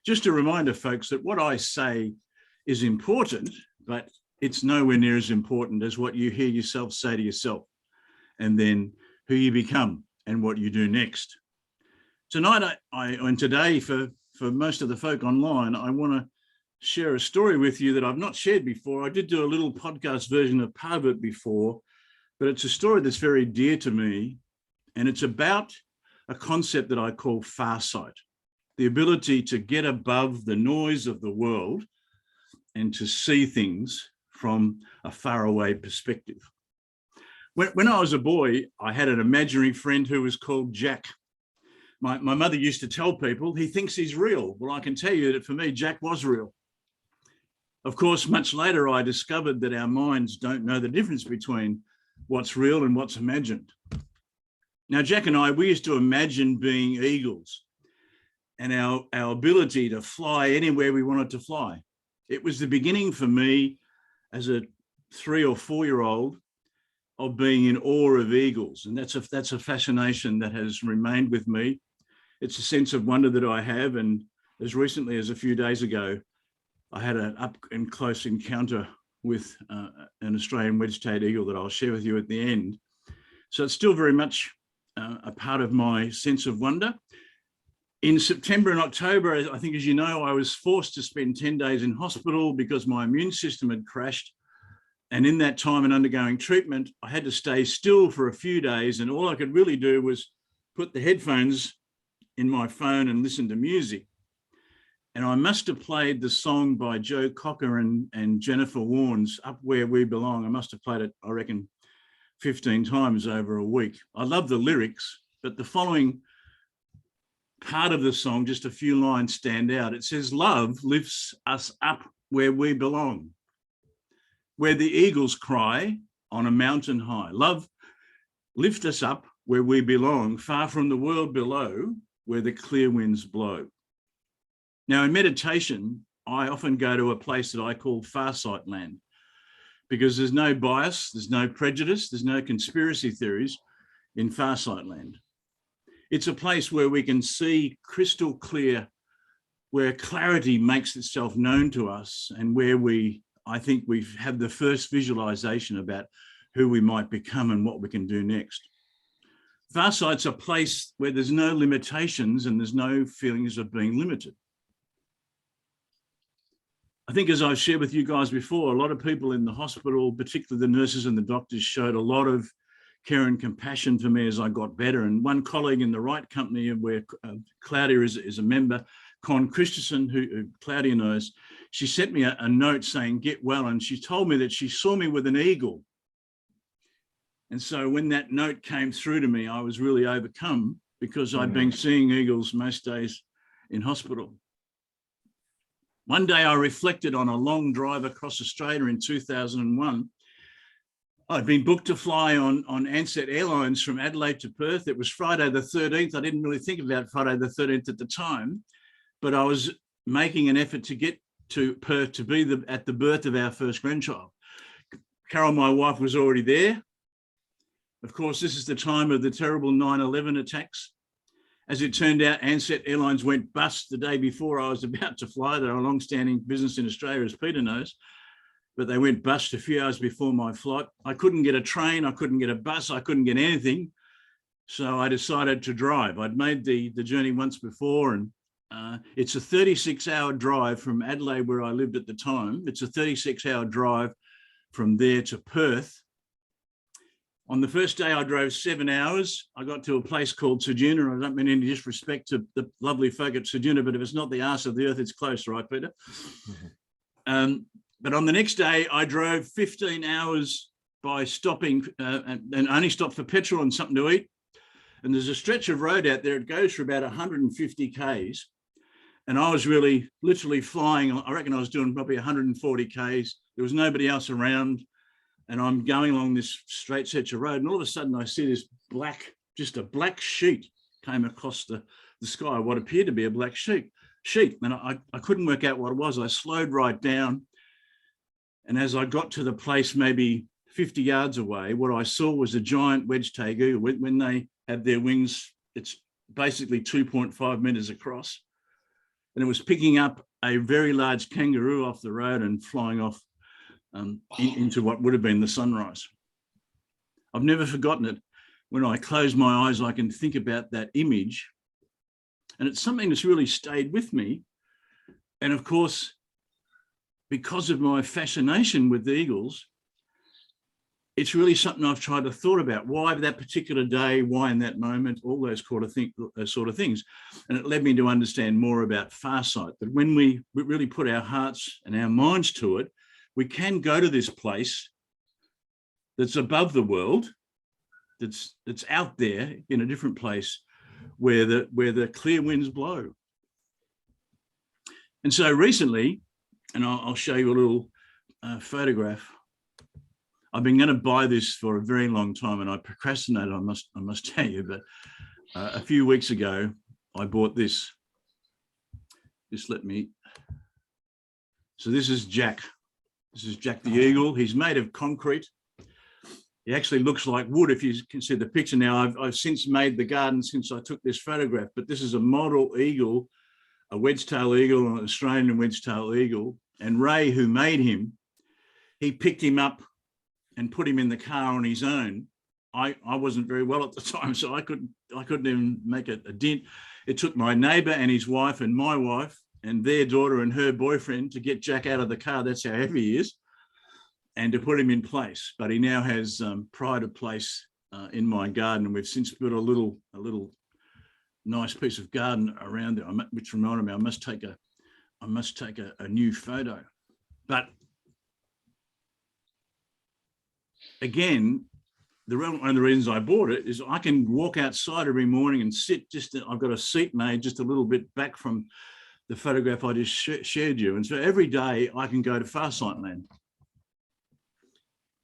just a reminder, folks, that what I say is important, but it's nowhere near as important as what you hear yourself say to yourself, and then who you become and what you do next. Tonight, and today, for most of the folk online, I want to share a story with you that I've not shared before. I did do a little podcast version of part of it before, but it's a story that's very dear to me, and it's about a concept that I call farsight, the ability to get above the noise of the world and to see things from a faraway perspective. When I was a boy, I had an imaginary friend who was called Jack. My mother used to tell people, he thinks he's real. Well, I can tell you that for me, Jack was real. Of course, much later, I discovered that our minds don't know the difference between what's real and what's imagined. Now, Jack and I, we used to imagine being eagles and our ability to fly anywhere we wanted to fly. It was the beginning for me as a 3 or 4-year-old of being in awe of eagles. And that's a fascination that has remained with me. It's a sense of wonder that I have. And as recently as a few days ago, I had an up and close encounter with an Australian wedge-tailed eagle that I'll share with you at the end. So it's still very much a part of my sense of wonder. In September and October, I think, as you know, I was forced to spend 10 days in hospital because my immune system had crashed. And in that time and undergoing treatment, I had to stay still for a few days. And all I could really do was put the headphones in my phone and listen to music. And I must have played the song by Joe Cocker and Jennifer Warnes, Up Where We Belong. I must have played it, I reckon, 15 times over a week. I love the lyrics, but the following part of the song, just a few lines stand out. It says, love lifts us up where we belong, where the eagles cry on a mountain high. Love, lift us up where we belong, far from the world below, where the clear winds blow. Now, in meditation, I often go to a place that I call Farsight land, because there's no bias, there's no prejudice, there's no conspiracy theories in Farsight land. It's a place where we can see crystal clear, where clarity makes itself known to us, and where I think we've had the first visualization about who we might become and what we can do next. Farsight's a place where there's no limitations and there's no feelings of being limited. I think, as I've shared with you guys before, a lot of people in the hospital, particularly the nurses and the doctors, showed a lot of care and compassion for me as I got better. And one colleague in the right company, where Claudia is a member, Con Christensen, who Claudia knows, she sent me a note saying, get well. And she told me that she saw me with an eagle. And so when that note came through to me, I was really overcome, because I'd been seeing eagles most days in hospital. One day I reflected on a long drive across Australia in 2001. I'd been booked to fly on Ansett Airlines from Adelaide to Perth. It was Friday the 13th. I didn't really think about Friday the 13th at the time, but I was making an effort to get to Perth to be at the birth of our first grandchild. Carol, my wife, was already there. Of course, this is the time of the terrible 9/11 attacks. As it turned out, Ansett Airlines went bust the day before I was about to fly. They're a long-standing business in Australia, as Peter knows, but they went bust a few hours before my flight. I couldn't get a train, I couldn't get a bus, I couldn't get anything. So I decided to drive. I'd made the journey once before, and it's a 36-hour drive from Adelaide, where I lived at the time. It's a 36-hour drive from there to Perth. On the first day, I drove 7 hours. I got to a place called Ceduna. I don't mean any disrespect to the lovely folk at Ceduna, but if it's not the arse of the earth, it's close, right, Peter? But on the next day, I drove 15 hours by stopping and only stopped for petrol and something to eat. And there's a stretch of road out there. It goes for about 150 Ks. And I was really literally flying. I reckon I was doing probably 140 Ks. There was nobody else around. And I'm going along this straight stretch of road, and all of a sudden I see this black, just a black sheet came across the sky, what appeared to be a black sheet. And I couldn't work out what it was. I slowed right down. And as I got to the place maybe 50 yards away, what I saw was a giant wedge-tailed eagle. When they have their wings, it's basically 2.5 meters across. and it was picking up a very large kangaroo off the road and flying off into what would have been the sunrise. I've never forgotten it. When I close my eyes, I can think about that image, and it's something that's really stayed with me. And of course, because of my fascination with the eagles, it's really something I've tried to thought about. Why that particular day? Why in that moment? All those sort of things. And it led me to understand more about Farsight, that when we really put our hearts and our minds to it, we can go to this place that's above the world, that's out there in a different place where the clear winds blow. And so recently, and I'll show you a little photograph. I've been going to buy this for a very long time, and I procrastinated, I must tell you, but a few weeks ago, I bought this. Just let me. So this is Jack. This is Jack the Eagle. He's made of concrete. He actually looks like wood if you can see the picture now. I've since made the garden since I took this photograph, but this is a model eagle, a wedge-tailed eagle, an Australian wedge-tailed eagle. And Ray, who made him, he picked him up and put him in the car on his own. I wasn't very well at the time, so I couldn't even make a dent. It took my neighbour and his wife and my wife and their daughter and her boyfriend to get Jack out of the car. That's how heavy he is, and to put him in place. But he now has pride of place in my garden, and we've since put a little nice piece of garden around it, which reminded me I must take a new photo. But again, one of the reasons I bought it is I can walk outside every morning and sit I've got a seat made just a little bit back from the photograph I just shared you. And so every day I can go to Farsight land.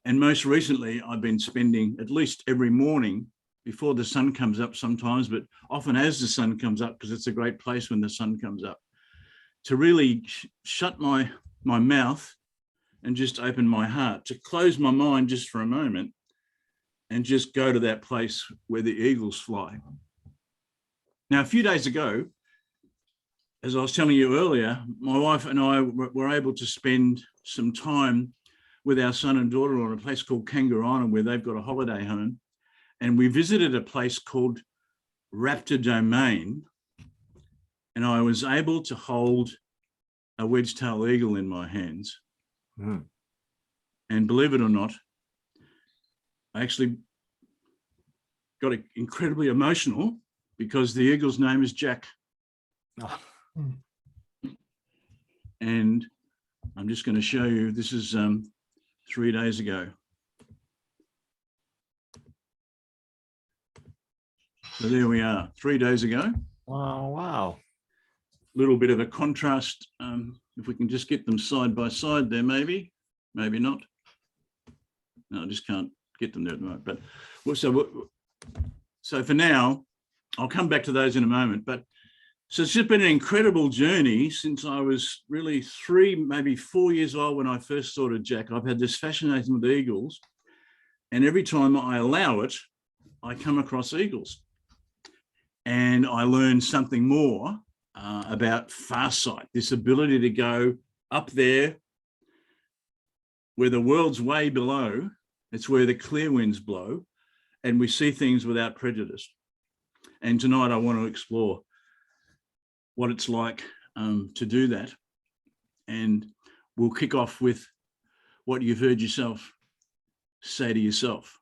And most recently, I've been spending at least every morning before the sun comes up sometimes, but often as the sun comes up, because it's a great place when the sun comes up, to really shut my mouth and just open my heart, to close my mind just for a moment and just go to that place where the eagles fly. Now, a few days ago, as I was telling you earlier, my wife and I were able to spend some time with our son and daughter on a place called Kangaroo Island, where they've got a holiday home. And we visited a place called Raptor Domain. And I was able to hold a wedge-tailed eagle in my hands. Mm. And believe it or not, I actually got incredibly emotional because the eagle's name is Jack. Oh. And I'm just going to show you, this is 3 days ago. So there we are, 3 days ago. Oh, wow. Little bit of a contrast. If we can just get them side by side there, maybe not. No, I just can't get them there at the moment. But so for now, I'll come back to those in a moment. But so it's just been an incredible journey since I was really 3, maybe 4 years old when I first thought of Jack. I've had this fascination with eagles, and every time I allow it, I come across eagles, and I learn something more about Farsight, this ability to go up there where the world's way below. It's where the clear winds blow, and we see things without prejudice. And tonight I want to explore what it's like to do that. And we'll kick off with what you've heard yourself say to yourself.